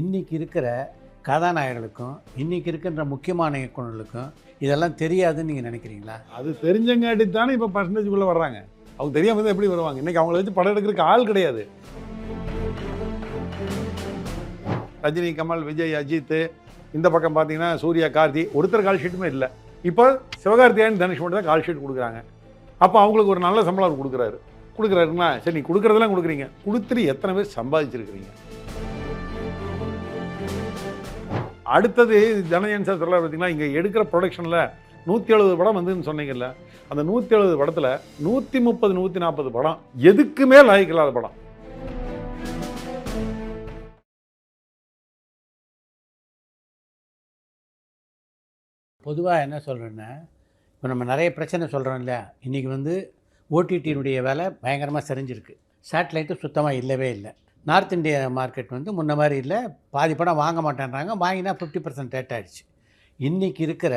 இன்றைக்கி இருக்கிற கதாநாயகர்களுக்கும் இன்றைக்கி இருக்கின்ற முக்கியமான இயக்குநர்களுக்கும் இதெல்லாம் தெரியாதுன்னு நீங்கள் நினைக்கிறீங்களா? அது தெரிஞ்சங்காட்டி தானே இப்போ பர்சன்டேஜுக்குள்ளே வர்றாங்க. அவங்க தெரியாமல் தான் எப்படி வருவாங்க? இன்றைக்கி அவங்கள வச்சு படம் எடுக்கிறதுக்கு ஆள் கிடையாது. ரஜினி, கமல், விஜய், அஜித், இந்த பக்கம் பார்த்தீங்கன்னா சூர்யா, கார்த்தி, ஒருத்தர் கால் ஷீட்டுமே இல்லை. இப்போ சிவகார்த்திகேயன், தனுஷ் மட்டும் தான் கால் ஷீட் கொடுக்குறாங்க. அப்போ அவங்களுக்கு ஒரு நல்ல சம்பளம் அவர் கொடுக்குறாருன்னா சரி, நீ கொடுக்குறதெல்லாம் கொடுக்குறீங்க, கொடுத்துட்டு எத்தனை பேர் சம்பாதிச்சிருக்கிறீங்க? அடுத்தது ஜனஜன் சார் சொல்ல பார்த்தீங்கன்னா, இங்கே எடுக்கிற ப்ரொடக்ஷனில் 170 படம் வந்துன்னு சொன்னீங்கல்ல, அந்த 170 படத்தில் 130 140 படம் எதுக்குமே லாய்க்கில்லாத படம். பொதுவாக என்ன சொல்கிறேன்னா, இப்போ நம்ம நிறைய பிரச்சனை சொல்கிறோம் இல்லையா? இன்றைக்கி ஓடிடியினுடைய வேலை பயங்கரமாக சரிஞ்சிருக்கு. சேட்டலைட்டு சுத்தமாக இல்லவே இல்லை. நார்த் இந்தியா மார்க்கெட் முன்ன மாதிரி இல்லை. பாதி படம் வாங்க மாட்டேன்றாங்க, வாங்கினா 50% ரேட் ஆகிடுச்சு. இன்றைக்கி இருக்கிற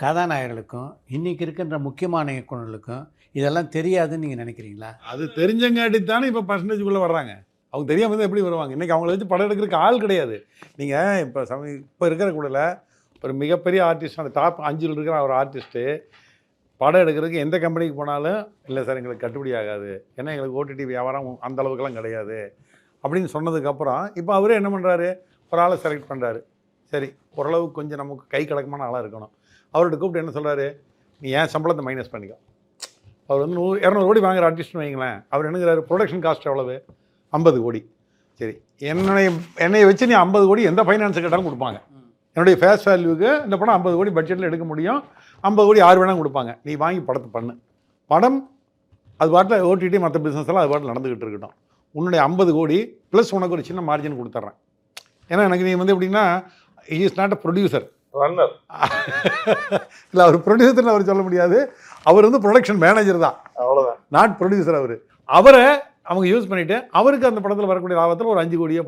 கதாநாயகர்களுக்கும் இன்றைக்கி இருக்கின்ற முக்கியமான இயக்குநர்களுக்கும் இதெல்லாம் தெரியாதுன்னு நீங்கள் நினைக்கிறீங்களா? அது தெரிஞ்சங்காட்டி தானே இப்போ பர்சன்டேஜுக்குள்ளே வர்றாங்க. அவங்க தெரியாமல் தான் எப்படி வருவாங்க? இன்றைக்கி அவங்கள வச்சு படம் எடுக்கிறதுக்கு ஆள் கிடையாது. நீங்கள் இப்போ இருக்கிற கூடல ஒரு மிகப்பெரிய ஆர்டிஸ்ட், அந்த டாப் 5 இருக்கிற ஒரு ஆர்டிஸ்ட்டு படம் எடுக்கிறதுக்கு எந்த கம்பெனிக்கு போனாலும் இல்லை சார் எங்களுக்கு கட்டுப்படி ஆகாது, ஏன்னா எங்களுக்கு ஓடிடி வியாபாரம் அந்த அளவுக்குலாம் கிடையாது அப்படின்னு சொன்னதுக்கப்புறம் இப்போ அவரே என்ன பண்ணுறாரு, ஒரு ஆளை செலக்ட் பண்ணுறாரு. சரி, ஓரளவுக்கு கொஞ்சம் நமக்கு கை கலக்கமான ஆளாக இருக்கணும். அவர்கிட்ட கூப்பிட்டு என்ன சொல்கிறாரு, நீ ஏன் சம்பளத்தை மைனஸ் பண்ணிக்கோ. அவர் 200 கோடி வாங்குற ஆர்டிஸ்ட்னு வைங்களேன். அவர் என்னங்கிறாரு, ப்ரொடக்ஷன் காஸ்ட் எவ்வளவு? 50 கோடி. சரி, என்னையை வச்சு நீ 50 கோடி எந்த ஃபைனான்ஸு கேட்டாலும் கொடுப்பாங்க. என்னுடைய ஃபேஸ் வேல்யூக்கு இந்த படம் 50 கோடி பட்ஜெட்டில் எடுக்க முடியும். 50 கோடி யார் வேணால் கொடுப்பாங்க. நீ வாங்கி படத்தை பண்ணு. படம் அது பாட்டில் ஓடிடி மற்ற பிஸ்னஸ் எல்லாம் அது பாட்டில் நடந்துக்கிட்டு இருக்கட்டும். உன்னுடைய 50 கோடி ப்ளஸ் உனக்கு ஒரு சின்ன மார்ஜின் கொடுத்துட்றேன். ஏன்னா எனக்கு நீ எப்படின்னா, he is not a producer, runner. இல்லை, அவர் ப்ரொடியூசர்னு அவர் சொல்ல முடியாது. அவர் ப்ரொடக்ஷன் மேனேஜர் தான், அவ்வளோதான், நாட் ப்ரொடியூசர். அவரை அவங்க யூஸ் பண்ணிவிட்டு அவருக்கு அந்த படத்தில் வரக்கூடிய லாபத்தில் ஒரு 5 கோடியே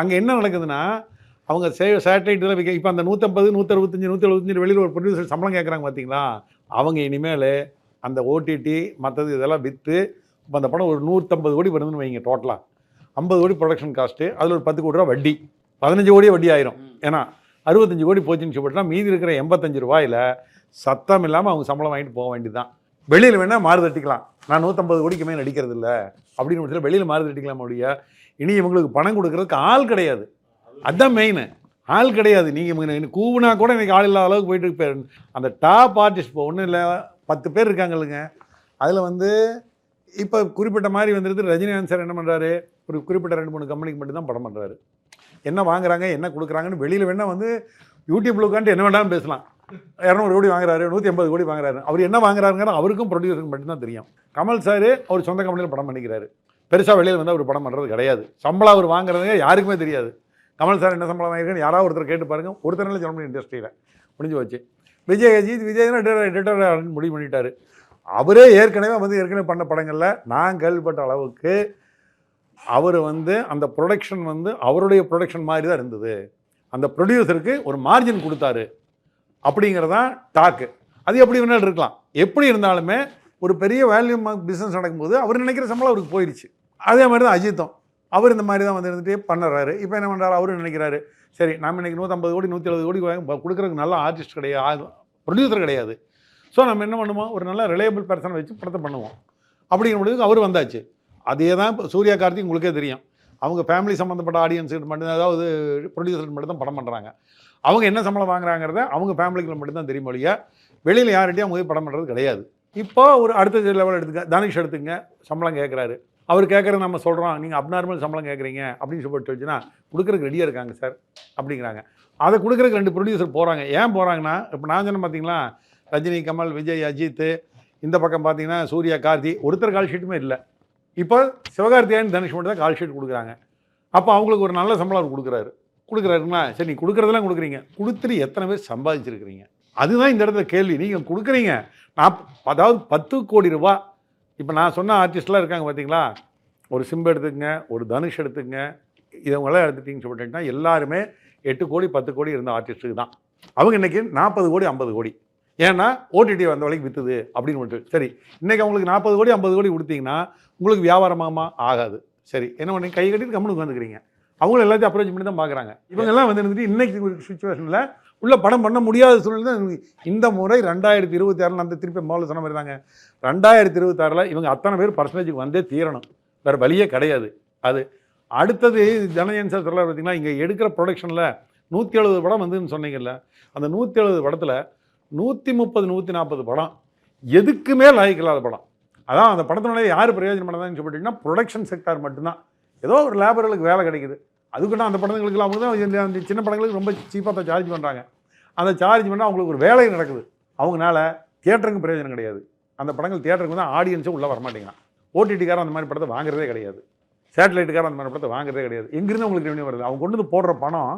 அங்கே என்ன நடக்குதுன்னா, அவங்க சேட்டலைட்டில் வைக்க இப்போ அந்த 150 165 175 வெளியில் ஒரு ப்ரொடியூசர் சம்பளம் கேட்குறாங்க பார்த்தீங்களா? அவங்க இனிமேல் அந்த ஓடிடி மற்றது இதெல்லாம் விற்று இப்போ அந்த படம் ஒரு 150 கோடி வருதுன்னு வைங்க. டோட்டலாக 50 கோடி ப்ரொடக்ஷன் காஸ்ட்டு, அதில் ஒரு 10 கோடி ரூபா வட்டி, 15 கோடியே வட்டி ஆயிரும். ஏன்னா 65 கோடி போச்சுன்னு சொல்லிட்டுனா மீதி இருக்கிற 85 ரூபாயில் சத்தம் இல்லாமல் அவங்க சம்பளம் வாங்கிட்டு போக வேண்டியதுதான். வெளியில் வேணால் மாறு தட்டிக்கலாம், நான் 150 கோடிக்கு மேலே நடிக்கிறது இல்லை அப்படின்னு முடிச்சல வெளியில் மாறு தட்டிக்கலாம் முடியா. இனி இவங்களுக்கு பணம் கொடுக்குறதுக்கு ஆள் கிடையாது. அதுதான் மெயின், ஆள் கிடையாது. நீங்கள் கூவுனா கூட இன்றைக்கி ஆள் இல்லாத அளவுக்கு போயிட்டு அந்த டாப் ஆர்டிஸ்ட் இப்போ ஒன்றும் இல்லை 10 பேர் இருக்காங்க. அதில் இப்போ குறிப்பிட்ட மாதிரி வந்துடுது. ரஜினிகாந்த் சார் என்ன பண்ணுறாரு, ஒரு குறிப்பிட்ட 2-3 கம்பெனிக்கு மட்டும் தான் படம் பண்ணுறாரு. என்ன வாங்குறாங்க என்ன கொடுக்குறாங்கன்னு வெளியில் வேணால் யூடியூப்பில் உட்காந்து என்ன வேண்டாலும் பேசலாம். 200 கோடி வாங்குறாரு, 150 கோடி வாங்குறாரு. அவர் என்ன வாங்குறாருங்கிற அவருக்கும் ப்ரொடியூசருக்கு மட்டும்தான் தெரியும். கமல் சார் அவர் சொந்த கம்பெனியில் படம் பண்ணிக்கிறாரு. பெருசாக வெளியில் அவர் படம் பண்ணுறது கிடையாது. சம்பளம் அவர் வாங்குறதுங்க யாருக்குமே தெரியாது. கமல் சார் என்ன சம்பளம் வாங்கியிருக்கான்னு யாராவது ஒருத்தர் கேட்டு பாருங்கள். ஒருத்தர் சொல்ல முடியும் இண்டஸ்ட்ரியில், முடிஞ்சு வச்சு. விஜய் எடிட்டர் முடிவு பண்ணிட்டார். அவரே ஏற்கனவே பண்ண படங்களில் நான் கேள்விப்பட்ட அளவுக்கு அவர் அந்த ப்ரொடக்ஷன் அவருடைய ப்ரொடக்ஷன் மாதிரி தான் இருந்தது. அந்த ப்ரொடியூசருக்கு ஒரு மார்ஜின் கொடுத்தாரு அப்படிங்கிறதான் டாக்கு. அது எப்படி வேணாலும் இருக்கலாம். எப்படி இருந்தாலுமே ஒரு பெரிய வேல்யூம் பிஸ்னஸ் நடக்கும்போது அவர் நினைக்கிற சம்பளம் அவருக்கு போயிடுச்சு. அதே மாதிரி தான் அஜித்தும். அவர் இந்த மாதிரி தான் இருந்துகிட்டே பண்ணுறாரு. இப்போ என்ன பண்ணுறாரு, அவரும் நினைக்கிறாரு, சரி நம்ம இன்றைக்கி 150 கோடி 170 கோடி கொடுக்குறதுக்கு நல்ல ஆர்டிஸ்ட் கிடையாது, ப்ரொடியூசர் கிடையாது. ஸோ நம்ம என்ன பண்ணுவோம், ஒரு நல்ல ரிலையபிள் பர்சனை வச்சு படத்தை பண்ணுவோம் அப்படிங்கிற முடிவுக்கு அவர் வந்தாச்சு. அதே தான் இப்போ சூர்யா, கார்த்தி உங்களுக்கே தெரியும். அவங்க ஃபேமிலி சம்மந்தப்பட்ட ஆடியன்ஸுக்கு மட்டும், அதாவது ப்ரொடியூசருக்கு மட்டும் தான் படம் பண்ணுறாங்க. அவங்க என்ன சம்பளம் வாங்குறாங்கிறத அவங்க ஃபேமிலிக்கு மட்டும் தான் தெரியும் இல்லையா, வெளியில் யார்கிட்டையும் அவங்க போய் படம் பண்ணுறது கிடையாது. இப்போ ஒரு அடுத்த லெவல் எடுத்துக்க, தனுஷ் எடுத்துங்க, சம்பளம் கேட்குறாரு. அவர் கேட்குறது நம்ம சொல்கிறோம், நீங்கள் அப்நார்மல் சம்பளம் கேட்குறீங்க அப்படின்னு சொல்லிட்டு வச்சுன்னா கொடுக்குறதுக்கு ரெடியாக இருக்காங்க சார் அப்படிங்கிறாங்க. அதை கொடுக்குறதுக்கு 2 ப்ரொடியூசர் போகிறாங்க. ஏன் போகிறாங்கன்னா, இப்போ நான் சொன்ன பார்த்தீங்களா, ரஜினி, கமல், விஜய், அஜித், இந்த பக்கம் பார்த்தீங்கன்னா சூர்யா, கார்த்தி, ஒருத்தர் கால் ஷீட்டுமே இல்லை. இப்போ சிவகார்த்திகேயன், தனுஷ் மட்டும் தான் கால் ஷீட் கொடுக்குறாங்க. அப்போ அவங்களுக்கு ஒரு நல்ல சம்பளம் அவர் கொடுக்குறாருங்களா? சரி, நீ கொடுக்குறதெல்லாம் கொடுக்குறீங்க, கொடுத்துட்டு எத்தனை பேர் சம்பாதிச்சிருக்கிறீங்க? அதுதான் இந்த இடத்துல கேள்வி. நீங்கள் கொடுக்குறீங்க, அதாவது 10 கோடி ரூபா. இப்போ நான் சொன்ன ஆர்டிஸ்ட்லாம் இருக்காங்க பார்த்தீங்களா, ஒரு சிம்பு எடுத்துக்கங்க, ஒரு தனுஷ் எடுத்துக்கங்க, இவங்களாம் எடுத்துட்டிங்கன்னு சொல்லிட்டுன்னா எல்லாருமே 8 கோடி 10 கோடி இருந்த ஆர்டிஸ்ட்டுக்கு தான். அவங்க இன்றைக்கி 40 கோடி 50 கோடி, ஏன்னா ஓடிடி வந்த வரைக்கும் விற்றுது அப்படின்னு சொல்லிட்டு. சரி, இன்றைக்கி அவங்களுக்கு 40 கோடி 50 கோடி கொடுத்தீங்கன்னா உங்களுக்கு வியாபாரமாகமா ஆகாது. சரி, என்ன பண்ணி கை கட்டிட்டு கம்முனுக்கு வந்துக்கிறீங்க. அவங்களும் எல்லாத்தையும் அப்ரோச் பண்ணி தான் பார்க்குறாங்க. இவங்கெல்லாம் வந்து இருந்துட்டு இன்னைக்கு சுச்சுவேஷனில் உள்ள படம் பண்ண முடியாத சூழ்நிலை தான் இந்த முறை 2026 அந்த திருப்பி முதல்ல சொன்ன மாதிரி தாங்க. 2026 இவங்க அத்தனை பேர் பர்சன்டேஜுக்கு வந்தே தீரணும், வேறு வழியே கிடையாது. அது அடுத்தது ஜனஜன் சார் சொல்ல பார்த்தீங்கன்னா, இங்கே எடுக்கிற ப்ரொடக்ஷனில் 170 படம் வந்துன்னு சொன்னீங்கல்ல, அந்த 170 படத்தில் 130 140 படம் எதுக்குமே லாய்க்கில்லாத படம். அதான் அந்த படத்தினுடைய யார் பிரயோஜனம் பண்ணதான்னு சொல்லிட்டீங்கன்னா ப்ரொடக்ஷன் செக்டார் மட்டும்தான். ஏதோ ஒரு லேபர்களுக்கு வேலை கிடைக்குது, அதுக்குன்னா அந்த படங்களுக்குலாம் அவங்க தான் அந்த சின்ன படங்களுக்கு ரொம்ப சீப்பாக தான் சார்ஜ் பண்ணுறாங்க. அந்த சார்ஜ் பண்ணால் அவங்களுக்கு ஒரு வேலை நடக்குது, அவங்களால தியேட்டருக்கு பிரயோஜனம் கிடையாது. அந்த படங்கள் தியேட்டருக்கு தான் ஆடியன்ஸும் உள்ளே வரமாட்டேங்கிறான். ஓடிடிக்காரன் அந்த மாதிரி படத்தை வாங்குறதே கிடையாது, சேட்டலைட்டுக்காரன் அந்த மாதிரி படத்தை வாங்குறதே கிடையாது. எங்கிருந்து அவங்களுக்கு ரெவன்யூ வருது? அவங்க கொண்டு வந்து போடுற பணம்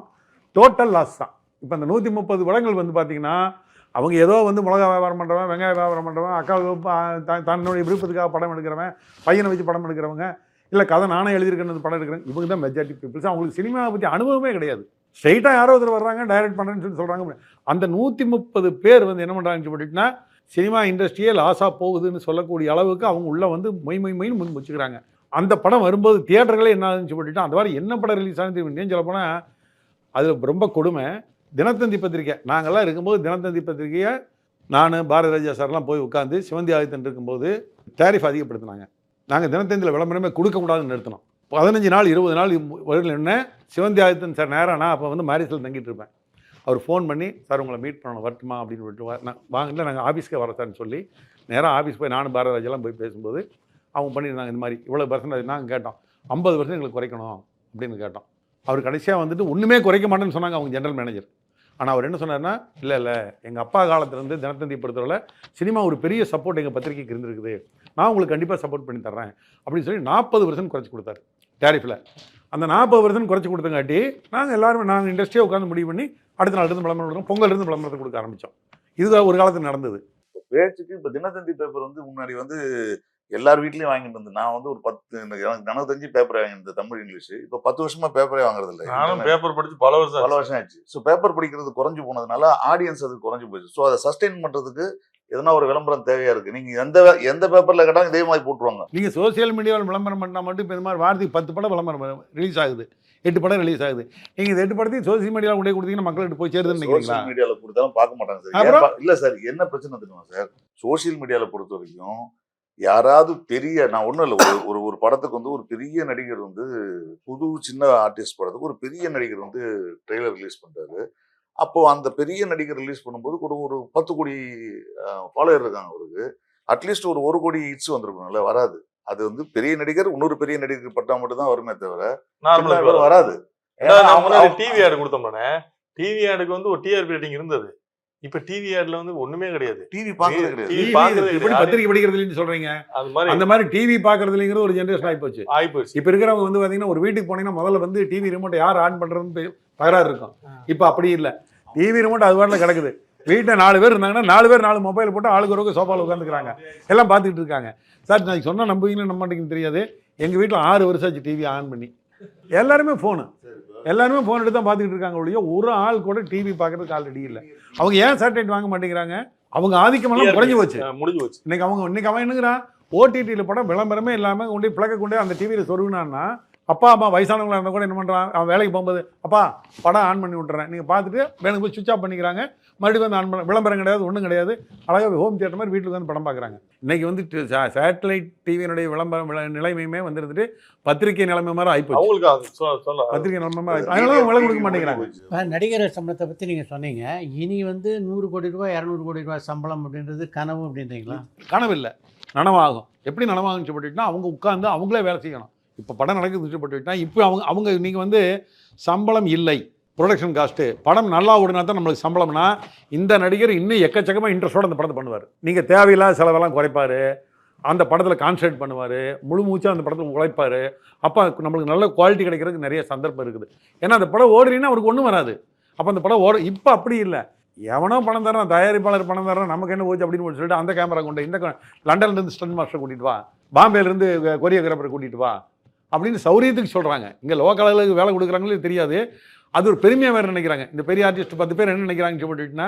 டோட்டல் லாஸ் தான். இப்போ அந்த 130 படங்கள் வந்து பார்த்தீங்கன்னா, அவங்க ஏதோ வந்து மிளகா வியாபாரம் பண்ணுறவன், வெங்காய வியாபாரம் பண்ணுறவன், அக்காவுக்கு தன்னுடைய விருப்பத்துக்காக படம் எடுக்கிறவன், பையனை வச்சு படம் எடுக்கிறவங்க, இல்லை கதை நானே எழுதியிருக்கேன்னு படம் எடுக்கிறேன், இவங்க தான் மெஜாரிட்டி பீப்புள்ஸ். அவங்களுக்கு சினிமாவை பற்றி அனுபவமே கிடையாது. ஸ்ட்ரைட்டாக யாரோ ஒருத்தர் வர்றாங்க, டைரக்ட் பண்ணுறேன்னு சொல்லி சொல்கிறாங்க. அந்த 130 பேர் வந்து என்ன பண்ணுறாங்கன்னு சொல்லிட்டுனா, சினிமா இண்டஸ்ட்ரியே லாஸாக போகுதுன்னு சொல்லக்கூடிய அளவுக்கு அவங்க உள்ளே வந்து மொய்ன்னு முன் வச்சுக்கிறாங்க. அந்த படம் வரும்போது தியேட்டர்களே என்ன ஆகுதுன்னு சொல்லிட்டு, அந்த மாதிரி என்ன படம் ரிலீஸ் ஆனது ஏன் சொல்ல போனால், அதில் ரொம்ப கொடுமை. தினத்தந்தி பத்திரிக்கை நாங்கள்லாம் இருக்கும்போது தினத்தந்தி பத்திரிக்கையை நான் பாரதி ராஜா சார்லாம் போய் உட்காந்து சிவந்தி ஆதித்தன் இருக்கும்போது டேரிஃப் அதிகப்படுத்தினாங்க. நாங்கள் தினத்தந்தியில் விளம்பரமே கொடுக்கக்கூடாதுன்னு நிறுத்தினோம். 15 நாள் 20 நாள் வருடம் என்ன சிவந்தி ஆதித்தன் சார் நேராக நான் அப்போ வந்து மேரிஸில் தங்கிட்டு இருப்பேன். அவர் ஃபோன் பண்ணி, சார் உங்களை மீட் பண்ணணும் வரட்டுமா அப்படின்னு சொல்லிட்டு நான் வாங்கல, நாங்கள் ஆஃபீஸ்க்கே வர சார்னு சொல்லி நேராக ஆஃபீஸ் போய் நானும் பாரதி ராஜாலாம் போய் பேசும்போது அவங்க பண்ணியிருந்தாங்க. இந்த மாதிரி இவ்வளோ பர்சன்டேஜ் நாங்கள் கேட்டோம், 50% எங்களுக்கு குறைக்கணும் அப்படின்னு கேட்டோம். அவர் கடைசியாக வந்துட்டு ஒன்றுமே குறைக்க மாட்டேன்னு சொன்னாங்க அவங்க ஜெனரல் மேனேஜர். ஆனால் அவர் என்ன சொன்னார்னா, இல்லை எங்கள் அப்பா காலத்துலேருந்து தினத்தந்தி பொறுத்தவரை சினிமா ஒரு பெரிய சப்போர்ட் எங்கள் பத்திரிகைக்கு இருந்திருக்குது, நான் உங்களுக்கு கண்டிப்பாக சப்போர்ட் பண்ணி தர்றேன் அப்படின்னு சொல்லி 40% குறைச்சி கொடுத்தாரு டேரிஃபில். அந்த 40% குறைச்சி கொடுத்தங்காட்டி நாங்கள் இண்டஸ்ட்ரியாக உட்காந்து முடிவு பண்ணி அடுத்த நாள் இருந்து விளம்பரம் கொடுத்தோம், பொங்கல் இருந்து விளம்பரத்தை கொடுக்க ஆரம்பித்தோம். இதுதான் ஒரு காலத்தில் நடந்தது. பேச்சுக்கு இப்போ தினத்தந்தி பேப்பர் வந்து முன்னாடி வந்து எல்லார் வீட்லயும் வாங்கிட்டு வந்து, நான் வந்து ஒரு 10 எனக்கு தினத்தந்தி பேப்பர் வாங்கிட்டு தமிழ் இங்கிலீஷ். இப்போ 10 வருஷமா பேப்பரே வாங்குறது இல்லை. நானும் பேப்பர் படிச்சு பல வருஷம் ஆச்சு. ஸோ பேப்பர் படிக்கிறது குறைஞ்சு போனதுனால ஆடியன்ஸ் அது குறைஞ்சு போயிடுச்சு. ஸோ அதை சஸ்டெயின் பண்றதுக்கு எதனா ஒரு விளம்பரம் தேவையா இருக்கு. நீங்க எந்த பேப்பர்ல கேட்டாலும் இதே மாதிரி போட்டுருவாங்க. நீங்க சோசியல் மீடியாவில் விளம்பரம் பண்ணால் மட்டும் இப்போ இந்த மாதிரி வாரத்துக்கு 10 படம் விளம்பரம் ரிலீஸ் ஆகுது, 8 படம் ரிலீஸ் ஆகுது. நீங்க இந்த 8 படத்தையும் சோசியல் மீடியாவில் கொண்டே கொடுத்தீங்கன்னா மக்கள்கிட்ட போய் சேருதுன்னு நினைக்கிறீங்களா? சோசியல் மீடியால கொடுத்தாலும் பார்க்க மாட்டாங்க சார். இல்ல சார், என்ன பிரச்சனை தெரியுமா சார், சோசியல் மீடியால பொறுத்த வரைக்கும் யாராவது பெரிய, நான் ஒன்றும் இல்லை, ஒரு படத்துக்கு வந்து ஒரு பெரிய நடிகர் வந்து புது சின்ன ஆர்டிஸ்ட் படத்துக்கு ஒரு பெரிய நடிகர் வந்து ட்ரெய்லர் ரிலீஸ் பண்றாரு. அப்போ அந்த பெரிய நடிகர் ரிலீஸ் பண்ணும்போது கூட ஒரு 10 கோடி ஃபாலோயர் இருக்காங்க அவருக்கு. அட்லீஸ்ட் ஒரு 1 கோடி ஹிட்ஸ் வந்திருக்கணும்ல, வராது. அது வந்து பெரிய நடிகர் இன்னொரு பெரிய நடிகர் பட்டா மட்டும் தான் வருமே தவிர வராது. டிவி ஆடு கொடுத்தோம்னா டிவி ஆடுக்கு வந்து ஒரு டிஆர்பி ரேட்டிங் இருந்தது. இப்ப டிவி ஆட்ல வந்து ஒண்ணுமே கிடையாது. டிவி பாக்குறது கிடையாது. பத்திரிகை படிக்கிறதுன்னு சொல்றீங்க, அந்த மாதிரி டிவி பாக்குறதுங்கிறது ஒரு ஜெனரேஷன் ஆயிப்போச்சு. இப்ப இருக்கிறவங்க வந்து பாத்தீங்கன்னா ஒரு வீட்டுக்கு போனீங்கன்னா முதல்ல வந்து டிவி ரிமோட் யார் ஆன் பண்றதுன்னு தகராறு இருக்கும். இப்ப அப்படி இல்லை, டிவி ரிமோட் அது வாட்டில் கிடக்குது. வீட்டில் 4 பேர் இருந்தாங்கன்னா 4 பேர் 4 மொபைல் போட்டு ஆளுக்கு ஒரு சோஃபாவில் உட்காந்துக்கிறாங்க, எல்லாம் பார்த்துக்கிட்டு இருக்காங்க. சார் நான் சொன்னால் நம்புவீங்கன்னு நம்ப மாட்டேங்குன்னு தெரியாது, எங்கள் வீட்டில் 6 வருஷம் ஆச்சு டிவி ஆன் பண்ணி. எல்லாருமே ஃபோன் எடுத்து தான் பார்த்துக்கிட்டு இருக்காங்க ஒழிய ஒரு ஆள் கூட டிவி பார்க்கறதுக்கு ஆல்ரெடி இல்லை. அவங்க ஏன் சேட்டலைட் வாங்க மாட்டேங்கிறாங்க? அவங்க ஆதிக்கமெல்லாம் குறைஞ்சி போச்சு, முடிஞ்சு போச்சு. இன்னைக்கு அவன் என்னங்கிறான், ஓடிடியில் படம் விளம்பரமே இல்லாமல் கொண்டு பிளக்க கொண்டு அந்த டிவியில் சொருவினான்னா, அப்பா அம்மா வயசானவங்களாக இருந்தால் கூட என்ன பண்ணுறான், அவன் வேலைக்கு போகும்போது அப்பா படம் ஆன் பண்ணி விட்டுறேன், நீங்கள் பார்த்துட்டு வேணுக்கு போய் சுவிட்ச் ஆஃப் பண்ணிக்கிறாங்க, மறுபடியும் வந்து ஆன் பண்ண, விளம்பரம் கிடையாது ஒன்றும் கிடையாது, அழகாக ஹோம் தியேட்டர் மாதிரி வீட்டுக்கு வந்து படம் பார்க்குறாங்க. இன்றைக்கி வந்து சேட்டலைட் டிவியினுடைய விளம்பரம் நிலைமையுமே வந்துருந்துட்டு பத்திரிகை நிலைமை மாதிரி ஆகிப்போச்சு. பத்திரிகை நிலைமை மாதிரி அதனால விலை கொடுக்க மாட்டேங்கிறாங்க. நடிகர் சம்பளத்தை பற்றி நீங்கள் சொன்னீங்க, இனி வந்து 100 கோடி ரூபாய் 200 கோடி ரூபாய் சம்பளம் அப்படின்றது கனவு அப்படின்றீங்களா? கனவு இல்லை, நனவாகும். எப்படி நனவாகுன்னு சொல்லிட்டுனா அவங்க உட்காந்து அவங்களே வேலை செய்யணும். இப்போ படம் நடக்குது சொல்லப்பட்டுவிட்டா இப்போ அவங்க நீங்கள் வந்து சம்பளம் இல்லை, ப்ரொடக்ஷன் காஸ்ட்டு, படம் நல்லா ஓடுனா தான் நம்மளுக்கு சம்பளம்னா, இந்த நடிகர் இன்னும் எக்கச்சக்கமாக இன்ட்ரெஸ்டோடு அந்த படத்தை பண்ணுவார். நீங்கள் தேவையில்லாத செலவெல்லாம் குறைப்பார், அந்த படத்தில் கான்சன்ட்ரேட் பண்ணுவார், முழு மூச்சாக அந்த படத்தில் உழைப்பார். அப்போ நம்மளுக்கு நல்ல குவாலிட்டி கிடைக்கிறதுக்கு நிறைய சந்தர்ப்பம் இருக்குது. ஏன்னா அந்த படம் ஓடுறீங்கன்னா அவருக்கு ஒன்றும் வராது. அப்போ அந்த படம் இப்போ அப்படி இல்லை, எவனோ பணம் தரான், தயாரிப்பாளர் பணம் தரான், நமக்கு என்ன போச்சு அப்படின்னு சொல்லிட்டு அந்த கேமரா கொண்டு, இந்த லண்டன்லேருந்து ஸ்டண்ட் மாஸ்டர் கூட்டிகிட்டு வா, பாம்பேலேருந்து கொரியோகிராஃபரை கூட்டிகிட்டு வா அப்படின்னு சௌரியத்துக்கு சொல்கிறாங்க. இங்கே லோக்கலுக்கு வேலை கொடுக்குறாங்களே தெரியாது, அது ஒரு பெருமையாக வேறு நினைக்கிறாங்க. இந்த பெரிய ஆர்டிஸ்ட் 10 பேர் என்ன நினைக்கிறாங்கன்னு சொல்லிட்டுனா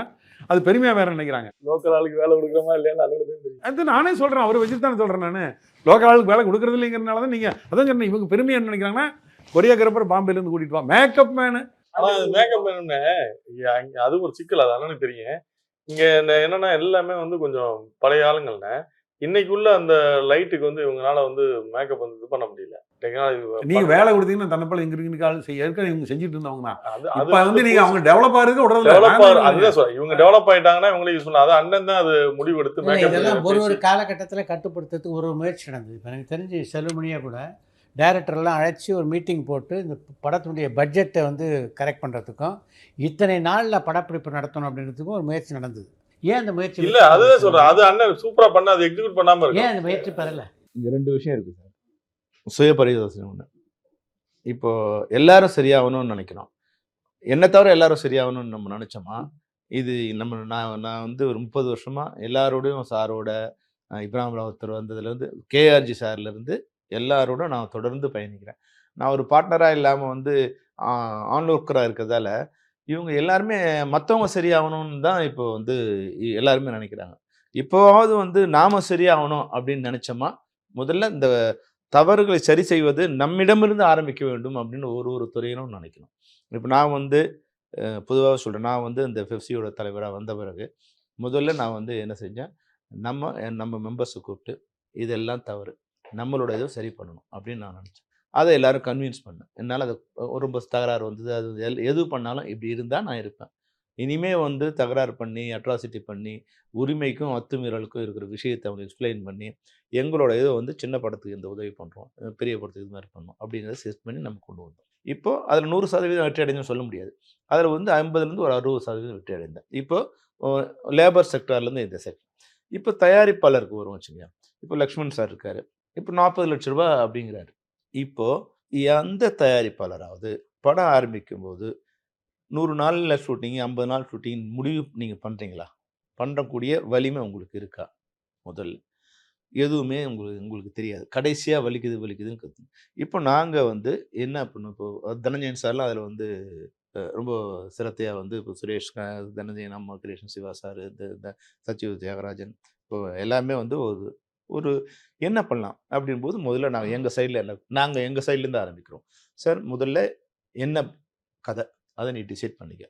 அது பெருமையாக வேறு நினைக்கிறாங்க. லோக்கல் ஆளுக்கு வேலை கொடுக்குறமா இல்லையா? அது நானே சொல்கிறேன், அவரை வச்சுட்டு தானே சொல்கிறேன் நான். லோக்கல் ஆளுக்கு வேலை கொடுக்குறது இல்லைங்கிறனால தான் நீங்கள் அதான் சொன்னேன். இவங்க பெருமையாக என்ன நினைக்கிறாங்கன்னா, கொரியோகிராஃபர் பாம்பேலேருந்து கூட்டிட்டு வா, மேக்கப் மேனு. ஆனா மேக்கப் வேணும்னு அது ஒரு சிக்கல். அது அண்ணனுக்கு தெரியும். இங்க என்னன்னா எல்லாமே வந்து கொஞ்சம் பழைய ஆளுங்கள்ண்ணே. இன்னைக்குள்ள அந்த லைட்டுக்கு வந்து இவங்கனால வந்து மேக்கப் வந்து இது பண்ண முடியல. டெக்னாலஜி நீங்க வேலை கொடுத்தீங்கன்னா தன்னப்பல இங்க ஆள் செய்ய ஏற்கனவே இவங்க செஞ்சுட்டு இருந்தவங்க தான். அது இப்ப வந்து நீங்க அவங்க டெவலப் ஆகிறதுக்கு விடுறது டெவலப்பர் அதுதான் சொல்றேன். இவங்க டெவலப் ஆயிட்டாங்கன்னா இவங்களே யூஸ் பண்ணலாம். அது அண்ணன் தான் அது முடிவெடுத்து இல்லை, இதெல்லாம் ஒரு ஒரு மேக்கப் காலகட்டத்தில் கட்டுப்படுத்துறதுக்கு ஒரு முயற்சி நடந்தது. இப்போ எனக்கு தெரிஞ்சு செல்லுமணியாக கூட டைரக்டர்லாம் அழைச்சி ஒரு மீட்டிங் போட்டு இந்த படத்தினுடைய பட்ஜெட்டை வந்து கரெக்ட் பண்ணுறதுக்கும் இத்தனை நாளில் படப்பிடிப்பு நடத்தணும் அப்படின்றதுக்கும் ஒரு முயற்சி நடந்தது. ஏன் அந்த முயற்சி இல்ல அதுதான் சொல்றேன். அது அண்ணன் சூப்பரா பண்ண அது எக்ஸிக்யூட் பண்ணாம இருக்கு. ஏன் அந்த முயற்சி பெறல? இங்க 2 விஷயம் இருக்கு சார். சுய பரிசோதனை ஒண்ணு. இப்போ எல்லாரும் சரியாகணும்னு நினைக்கிறோம். என்ன தவிர எல்லாரும் சரியாகணும்னு நம்ம நினைச்சோமா, இது நான் வந்து ஒரு 30 வருஷமா எல்லாரோடையும் சாரோட இப்ராஹிம் ராவுத்தர் வந்ததுலேருந்து கேஆர்ஜி சார்லேருந்து எல்லாரோட நான் தொடர்ந்து பயணிக்கிறேன். நான் ஒரு பார்ட்னராக இல்லாமல் வந்து ஆன் ஒர்க்கராக இருக்கிறதால இவங்க எல்லாருமே மற்றவங்க சரியாகணும்னு தான் இப்போ வந்து எல்லாருமே நினைக்கிறாங்க. இப்போவாவது வந்து நாம சரியாகணும் அப்படின்னு நினைச்சோமா, முதல்ல இந்த தவறுகளை சரி செய்வது நம்மிடமிருந்து ஆரம்பிக்க வேண்டும் அப்படின்னு ஒரு துறையிலும் நினைக்கணும். இப்போ நான் வந்து பொதுவாக சொல்கிறேன், நான் வந்து இந்த பெப்சியோட தலைவராக வந்த பிறகு முதல்ல நான் வந்து என்ன செஞ்சேன், நம்ம மெம்பர்ஸை கூப்பிட்டு இதெல்லாம் தவறு, நம்மளோட இதை சரி பண்ணணும் அப்படின்னு நான் நினச்சேன். அதை எல்லாரும் கன்வின்ஸ் பண்ணேன். என்னால் அது ரொம்ப தகராறு வந்தது. அது எது பண்ணாலும் இப்படி இருந்தால் நான் இருப்பேன். இனிமே வந்து தகராறு பண்ணி அட்ராசிட்டி பண்ணி உரிமைக்கும் அத்துமீறலுக்கும் இருக்கிற விஷயத்தை அவங்க எக்ஸ்பிளைன் பண்ணி எங்களோட இதை வந்து சின்ன படத்துக்கு இந்த உதவி பண்ணுறோம், பெரிய படத்துக்கு இது மாதிரி பண்ணோம் அப்படிங்கிறத செட் பண்ணி நம்ம கொண்டு வந்தோம். இப்போது அதில் 100% வெற்றி அடைஞ்சுன்னு சொல்ல முடியாது. அதில் வந்து 50லேருந்து ஒரு 60% வெற்றி அடைந்தேன். இப்போது லேபர் செக்டார்லேருந்து இந்த செக்டர். இப்போ தயாரிப்பாளருக்கு வரும் வச்சுங்க. இப்போ லக்ஷ்மண் சார் இருக்கார், இப்போ 40 லட்ச ரூபா அப்படிங்கிறாரு. இப்போது எந்த தயாரிப்பாளராவது படம் ஆரம்பிக்கும் போது 100 நாளில் ஷூட்டிங், 50 நாள் ஷூட்டிங் முடிவு நீங்கள் பண்ணுறீங்களா? பண்ணக்கூடிய வலிமை உங்களுக்கு இருக்கா? முதல்ல எதுவுமே உங்களுக்கு தெரியாது. கடைசியாக வலிக்குதுன்னு கற்றுங்க. இப்போ நாங்கள் வந்து என்ன பண்ணோம், இப்போ தனஞ்சயன் சார்லாம் அதில் வந்து ரொம்ப சிரத்தையாக வந்து இப்போ சுரேஷ் தனஞ்சயன், அம்மா கிரியேஷன், சிவா சார், இந்த சச்சிவ் தியாகராஜன், இப்போ எல்லாமே வந்து ஒரு என்ன பண்ணலாம் அப்படின்போது முதல்ல நாங்கள் எங்கள் சைட்லேருந்து ஆரம்பிக்கிறோம். சார் முதல்ல என்ன கதை அதை நீ டிசைட் பண்ணிக்க.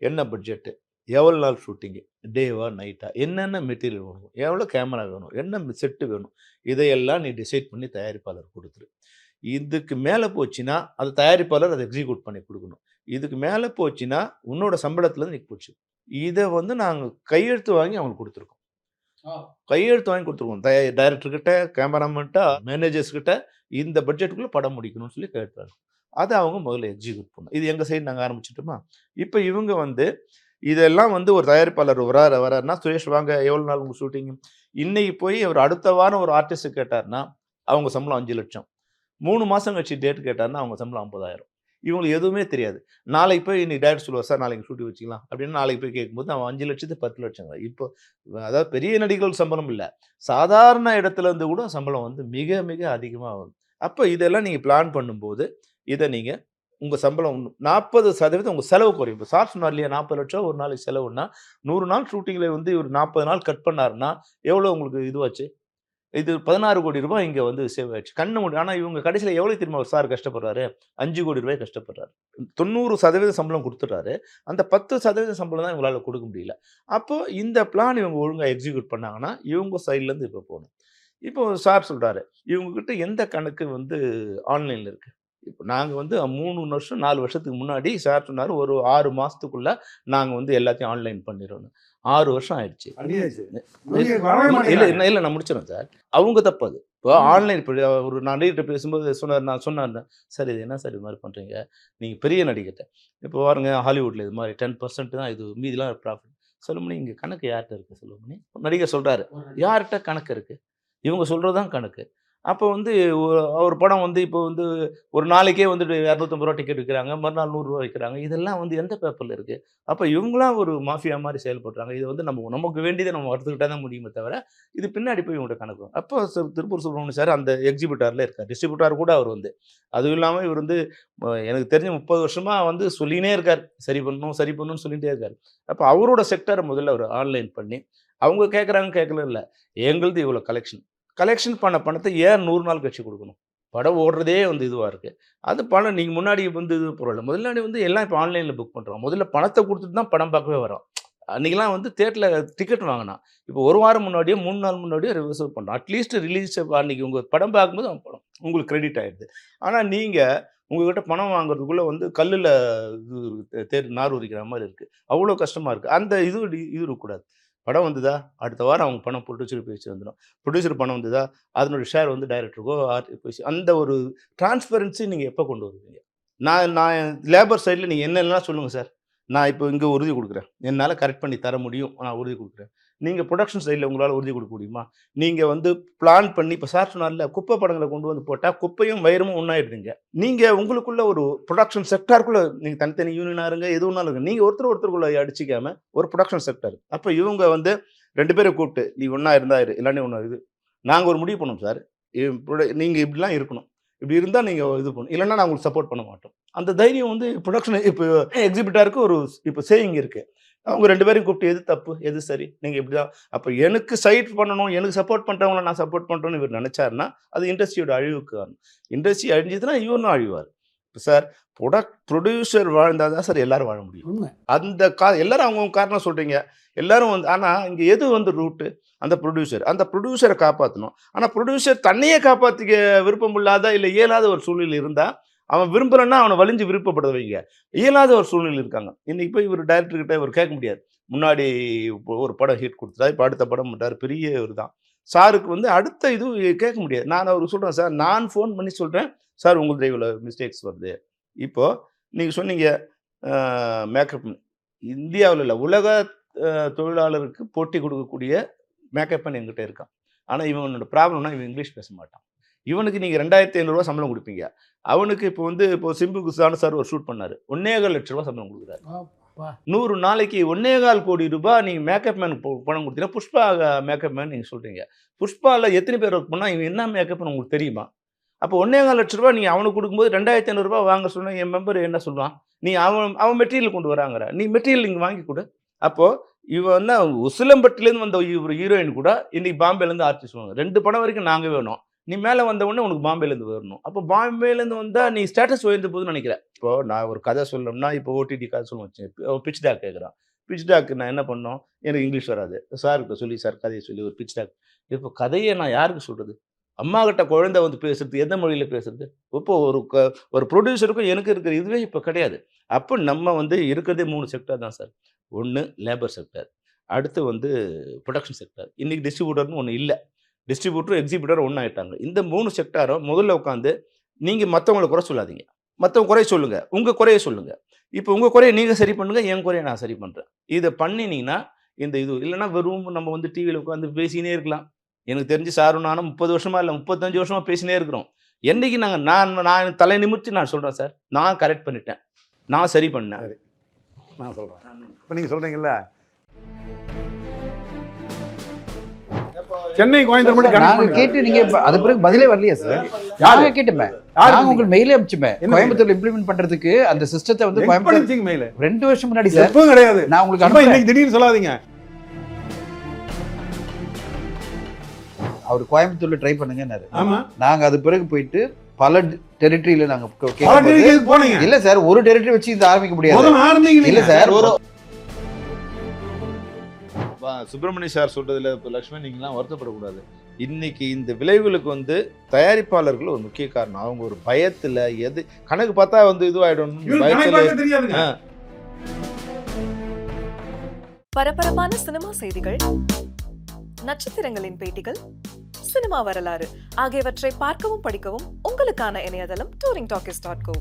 என்ன பட்ஜெட்டு, எவ்வளோ நாள் ஷூட்டிங்கு, டேவா நைட்டா, என்னென்ன மெட்டீரியல் வேணும், எவ்வளோ கேமரா வேணும், என்ன செட்டு வேணும், இதையெல்லாம் நீ டிசைட் பண்ணி தயாரிப்பாளர் கொடுத்துரு. இதுக்கு மேலே போச்சுன்னா அது தயாரிப்பாளர் அதை எக்ஸிக்யூட் பண்ணி கொடுக்கணும். இதுக்கு மேலே போச்சுன்னா உன்னோட சம்பளத்துலேருந்து நீ போச்சு. இதை வந்து நாங்கள் கையெழுத்து வாங்கி அவங்களுக்கு கொடுத்துருக்கோம். டைரக்டர்கிட்ட, கேமராமேன்ட்ட, மேனேஜர்ஸ்கிட்ட இந்த பட்ஜெட்டுக்குள்ளே படம் முடிக்கணும்னு சொல்லி கேட்டாங்க. அதை அவங்க முதல்ல எக்ஸிக்யூட் பண்ணணும். இது எங்கள் சைடு நாங்கள் ஆரம்பிச்சிட்டோமா. இப்போ இவங்க வந்து இதெல்லாம் வந்து ஒரு தயாரிப்பாளர் வராருன்னா, சுரேஷ் வாங்க எவ்வளோ நாள் உங்கள் ஷூட்டிங், இன்னைக்கு போய் அவர் அடுத்த வாரம் ஒரு ஆர்டிஸ்ட் கேட்டார்னா அவங்க சம்பளம் 5 லட்சம், 3 மாதம் கழிச்சு டேட் கேட்டார்னா அவங்க சம்பளம் 50,000. இவங்களுக்கு எதுவுமே தெரியாது. நாளைக்கு போய் இன்னைக்கு டேரக்டர் சொல்லுவார், சார் நாளைக்கு ஷூட்டிங் வச்சுக்கலாம் அப்படின்னு நாளைக்கு போய் கேட்கும்போது அவன் 5 லட்சத்துக்கு 10 லட்சம். இப்போ அதாவது பெரிய நடிகர்கள் சம்பளம் இல்லை, சாதாரண இடத்துல இருந்து கூட சம்பளம் வந்து மிக மிக அதிகமாக ஆகும். அப்போ இதெல்லாம் நீங்கள் பிளான் பண்ணும்போது இதை நீங்கள் உங்கள் சம்பளம் 40% உங்கள் செலவு குறையும். இப்போ சார் சொன்னார் இல்லையா, 40 லட்சம் ஒரு நாளைக்கு செலவுன்னா 100 நாள் ஷூட்டிங்கில் வந்து ஒரு 40 நாள் கட் பண்ணாருன்னா எவ்வளோ உங்களுக்கு இதுவாச்சு? இது 16 கோடி ரூபாய் இங்கே வந்து சேவ் ஆயிடுச்சு. கண்ணு முடியும். ஆனால் இவங்க கடைசியில் எவ்வளோ திரும்ப சார் கஷ்டப்படுறாரு? 5 கோடி ரூபாய் கஷ்டப்படுறாரு. 90% சம்பளம் கொடுத்துட்றாரு. அந்த 10% சம்பளம் தான் இவங்களால கொடுக்க முடியல. அப்போது இந்த பிளான் இவங்க ஒழுங்காக எக்ஸிக்யூட் பண்ணாங்கன்னா இவங்க சைட்லேருந்து இப்போ போகணும். இப்போ சார் சொல்கிறாரு, இவங்ககிட்ட எந்த கணக்கு வந்து ஆன்லைனில் இருக்குது. இப்போ நாங்கள் வந்து 3 வருஷம் 4 வருஷத்துக்கு முன்னாடி சார் சொன்னார், ஒரு 6 மாதத்துக்குள்ளே நாங்கள் வந்து எல்லாத்தையும் ஆன்லைன் பண்ணிடுறோன்னு. 6 வருஷம் ஆயிடுச்சு. இல்லை நான் முடிச்சிடறேன் சார். அவங்க தப்பு அது. இப்போ ஆன்லைன் இப்போ ஒரு நடிகர்கிட்ட பேசும்போது நான் சொன்னேன், சார் இது என்ன சார் இது மாதிரி பண்ணுறீங்க, நீங்கள் பெரிய நடிகர்கிட்ட இப்போ பாருங்க ஹாலிவுட்டில் இது மாதிரி 10% தான் இது, மீதிலாம் ப்ராஃபிட். சொல்லுமணி இங்கே கணக்கு யார்கிட்ட இருக்குது? சொல்லுமணி நடிகர் சொல்கிறாரு, யார்கிட்ட கணக்கு இருக்குது? இவங்க சொல்கிறது தான் கணக்கு. அப்போ வந்து ஒரு படம் வந்து இப்போ வந்து ஒரு நாளைக்கே வந்துட்டு 250 ரூபா டிக்கெட் விற்கிறாங்க, மறுநாள் 100 ரூபா விற்கிறாங்க. இதெல்லாம் வந்து எந்த பேப்பரில் இருக்குது? அப்போ இவங்களாம் ஒரு மாஃபியா மாதிரி செயல்படுறாங்க. இது வந்து நமக்கு வேண்டியதை நம்ம வறுத்துக்கிட்டா தான் முடியுமே தவிர இது பின்னாடி போய் இவங்கள்ட்ட கணக்கு. அப்போ திருப்பூர் சுப்ரமணியம் சார் அந்த எக்ஸிபிட்டாரில் இருக்கார், டிஸ்ட்ரிபியூட்டார் கூட அவர் வந்து. அதுவும் இல்லாமல் இவர் வந்து எனக்கு தெரிஞ்ச 30 வருஷமாக வந்து சொல்லினே இருக்கார், சரி பண்ணணும்னு சொல்லிகிட்டே இருக்கார். அப்போ அவரோட செக்டரை முதல்ல அவர் ஆன்லைன் பண்ணி, அவங்க கேட்குறாங்க கேட்கல இல்லை, எங்களுது இவ்வளோ கலெக்ஷன் பண்ண பணத்தை ஏன் 100 நாள் கழிச்சு கொடுக்கணும்? படம் ஓடுறதே வந்து இதுவாக இருக்குது. அது பணம் நீங்கள் முன்னாடி வந்து இது பரவாயில்ல. முதலாடி வந்து எல்லாம் இப்போ ஆன்லைனில் புக் பண்ணுறோம். முதல்ல பணத்தை கொடுத்துட்டு தான் படம் பார்க்கவே வரோம். அன்றைக்கெலாம் வந்து தியேட்டரில் டிக்கெட் வாங்கினா இப்போ ஒரு வாரம் முன்னாடியோ 3 நாள் முன்னாடியோ ரிசர்வ் பண்ணுறோம். அட்லீஸ்ட் ரிலீஸ் அன்றைக்கி உங்கள் படம் பார்க்கும்போது அவன் படம் உங்களுக்கு கிரெடிட் ஆகிடுது. ஆனால் நீங்கள் உங்கள்கிட்ட பணம் வாங்குறதுக்குள்ளே வந்து கல்லில் இது நார் உரிக்கிற மாதிரி இருக்குது. அவ்வளோ கஷ்டமாக இருக்குது. அந்த இது இருக்கக்கூடாது. படம் வந்ததா அடுத்த வாரம் அவங்க பணம் ப்ரொடியூசர் பேசி வந்துடும். ப்ரொடியூசர் பணம் வந்ததா அதனுடைய ஷேர் வந்து டைரக்டருக்கோ பேசி அந்த ஒரு டிரான்ஸ்பரன்சி நீங்கள் எப்போ கொண்டு வருவீங்க? நான் லேபர் சைடில் நீங்கள் என்னெல்லாம் சொல்லுங்கள் சார், நான் இப்போ இங்கே உறுதி கொடுக்குறேன், என்னால் கரெக்ட் பண்ணி தர முடியும், நான் உறுதி கொடுக்குறேன். நீங்கள் ப்ரொடக்ஷன் சைடில் உங்களால் உறுதி கொடுக்க முடியுமா? நீங்கள் வந்து பிளான் பண்ணி இப்போ சார் சொன்னார்ல குப்பை படங்களை கொண்டு வந்து போட்டால் குப்பையும் வயிறும் ஒன்றாயிடுறீங்க. நீங்கள் உங்களுக்குள்ள ஒரு ப்ரொடக்ஷன் செக்டாருக்குள்ளே நீங்கள் தனித்தனி யூனியனாக இருங்க, எது ஒன்றாலும் இருங்க, நீங்கள் ஒருத்தருக்குள்ளே அடிச்சிக்காமல் ஒரு ப்ரொடக்ஷன் செக்டார். அப்போ இவங்க வந்து 2 பேரை கூப்பிட்டு நீ ஒன்றா இருந்தாரு இல்லாண்டே ஒன்றா இது நாங்கள் ஒரு முடிவு பண்ணோம் சார், நீங்கள் இப்படிலாம் இருக்கணும், இப்படி இருந்தால் நீங்கள் இது பண்ணணும், இல்லைன்னா நான் உங்களுக்கு சப்போர்ட் பண்ண மாட்டோம். அந்த தைரியம் வந்து ப்ரொடக்ஷன் இப்போ எக்ஸிபிட்டாருக்கு ஒரு இப்போ சேயிங் இருக்குது. அவங்க 2 பேரையும் கூப்பிட்டு எது தப்பு எது சரி, நீங்கள் இப்படி தான். அப்போ எனக்கு சைட் பண்ணணும், எனக்கு சப்போர்ட் பண்ணுறவங்கள நான் சப்போர்ட் பண்ணுறோன்னு இவர் நினச்சாருன்னா அது இண்டஸ்ட்ரியோட அழிவுக்கு காரணம். இண்டஸ்ட்ரி அழிஞ்சதுன்னா இவரும் அழிவார். இப்போ சார் ப்ரொடியூசர் வாழ்ந்தால் தான் சார் எல்லோரும் வாழ முடியும். உண்மை. அந்த எல்லோரும் அவங்கவுங்க காரணம் சொல்கிறீங்க எல்லோரும் வந்து. ஆனால் இங்கே எது வந்து ரூட்டு? அந்த ப்ரொடியூசரை காப்பாற்றணும். ஆனால் ப்ரொடியூசர் தன்னையே காப்பாற்றிக்க விருப்பம் இல்லாத இல்லை இயலாத ஒரு சூழ்நிலை இருந்தால் அவன் விரும்புகிறன்னா அவனை வலிஞ்சு விருப்பப்பட வைங்க. இயலாத ஒரு சூழ்நிலை இருக்காங்க. இன்றைக்கி போய் இவர் டைரக்டர்கிட்ட இவர் கேட்க முடியாது. முன்னாடி ஒரு படம் ஹிட் கொடுத்துட்டா இப்போ அடுத்த படம் பண்ணுறாரு, பெரிய இவர் தான். சாருக்கு வந்து அடுத்த இது கேட்க முடியாது. நான் அவர் சொல்கிறேன் சார், நான் ஃபோன் பண்ணி சொல்கிறேன் சார் உங்களுக்கு இவ்வளோ மிஸ்டேக்ஸ் வருது. இப்போது நீங்கள் சொன்னீங்க மேக்கப் இந்தியாவில் இல்லை உலக தொழிலாளருக்கு போட்டி கொடுக்கக்கூடிய மேக்கப் மேன் என்கிட்ட இருக்கான். ஆனால் இவனோட ப்ராப்ளம்னா இவன் இங்கிலீஷ் பேச மாட்டான். இவனுக்கு நீங்கள் 2500 சம்பளம் கொடுப்பீங்க. அவனுக்கு இப்போ வந்து இப்போ சிம்பு குசான சார் ஒரு ஷூட் பண்ணார், 1.25 லட்ச ரூபா சம்பளம் கொடுக்குறாரு. 100 நாளைக்கு 1.25 கோடி ரூபாய் நீங்கள் மேக்கப் மேன் பணம் கொடுத்தீங்கன்னா புஷ்பா மேக்கப் மேன் நீங்கள் சொல்கிறீங்க. புஷ்பாவில் எத்தனை பேர் ஒர்க் பண்ணால் இவன் என்ன மேக்கப்னு உங்களுக்கு தெரியுமா? அப்போ 1.25 லட்ச ரூபா நீங்கள் அவனுக்கு கொடுக்கும்போது 2500 ரூபா வாங்க சொன்னால் என் மெம்பர் என்ன சொல்லுவான்? நீ அவன் மெட்டீரியல் கொண்டு வராங்கிற, நீ மெட்டீரியல் இங்கே வாங்கி கொடு. அப்போது இவன் வந்து உசிலம்பட்டிலேருந்து வந்த ஒரு ஹீரோயின் கூட இன்றைக்கி பாம்பேலேருந்து ஆர்டிஸ்ட் வாங்க 2 படம் வரைக்கும் நாங்கள் வேணும், நீ மேலே வந்த உடனே உனக்கு பாம்பேலேருந்து வரணும். அப்போ பாம்பேலேருந்து வந்தால் நீ ஸ்டேட்டஸ் உயர்ந்த போதுன்னு நினைக்கிறேன். இப்போது நான் ஒரு கதை சொல்லணும்னா இப்போ ஓடிடி கதை சொல்லுவேன். பிச் டாக் கேட்குறான். பிச் டாக்கு நான் என்ன பண்ணோம், எனக்கு இங்கிலீஷ் வராது, சாருக்கு சொல்லி சார் கதையை சொல்லி ஒரு பிச் டாக். இப்போ கதையை நான் யாருக்கு சொல்கிறது? அம்மா கிட்ட குழந்தை வந்து பேசுறது எந்த மொழியில் பேசுறது? இப்போ ஒரு ப்ரொடியூசருக்கும் எனக்கு இருக்கிற இதுவே இப்போ கிடையாது. அப்போ நம்ம வந்து இருக்கிறதே 3 செக்டர் தான் சார். ஒன்று லேபர் செக்டர், அடுத்து வந்து ப்ரொடக்ஷன் செக்டர், இன்றைக்கி டிஸ்ட்ரிபியூட்டர்னு ஒன்று இல்லை. டிஸ்ட்ரிபியூட்டரும் எக்ஸிபியூட்டரும் ஒன்றாயிட்டாங்க. இந்த 3 செக்டாரும் முதல்ல உட்காந்து நீங்கள் மற்றவங்களை குறை சொல்லாதீங்க, மற்றவங்க குறைய சொல்லுங்கள், உங்கள் குறைய சொல்லுங்கள். இப்போ உங்கள் குறையை நீங்கள் சரி பண்ணுங்கள், என் குறையை நான் சரி பண்ணுறேன். இதை பண்ணினீங்கன்னா இந்த இது இல்லைன்னா வெறும் நம்ம வந்து டிவியில் உட்காந்து பேசினே இருக்கலாம். எனக்கு தெரிஞ்சு சாரும் நானும் 30 வருஷமா இல்லை 35 வருஷமாக பேசினே இருக்கிறோம். என்றைக்கு நான் தலை நிமிர்த்தி நான் சொல்கிறேன் சார், நான் கரெக்ட் பண்ணிட்டேன், நான் சரி பண்ணேன். நான் சொல்கிறேன். இப்போ நீங்கள் சொல்கிறீங்கல்ல சென்னை கோயம்புத்தூர் மட்டும் நாங்க கேட்டு நீங்க அது பிறகு பதிலே வரலையா சார்? நாங்க கேட்டுமே, நாங்க உங்களுக்கு மெயிலே அனுப்பிச்சுமே கோயம்புத்தூர்ல இம்ப்ளிமெண்ட் பண்றதுக்கு அந்த சிஸ்டத்தை வந்து கோயம்புத்தூர் மெயில் 2 வருஷம் முன்னாடி சார். எப்பவும் கிடையாது. நான் உங்களுக்கு அனுப்ப இன்னைக்கு திடீர்னு சொல்லாதீங்க. அவர் கோயம்புத்தூர்ல ட்ரை பண்ணுங்கன்னாரு. ஆமா, நாங்க அது பிறகு போயிட்டு பல டெரிட்டரியில நாங்க போனீங்க. இல்ல சார், ஒரு டெரிட்டரி வச்சு இது ஆரம்பிக்க முடியாது. இல்ல சார், ஒரு சுப்பிரமணிய சார் சொல்றதுல இப்போ லட்சுமி நீங்களாம் வருத்தப்படக்கூடாது. இன்னைக்கு இந்த விளைவுகளுக்கு வந்து தயாரிப்பாளர்கள் ஒரு முக்கிய காரணம். அவங்க ஒரு பயத்துல எது கணக்கு பார்த்தா வந்து இதுவாயிடும் பயத்துல. பரபரப்பான சினிமா செய்திகள், நட்சத்திரங்களின் பேட்டிகள், சினிமா வரலாறு ஆகியவற்றை பார்க்கவும் படிக்கவும் உங்களுக்கான இணையதளம் touringtalkies.co.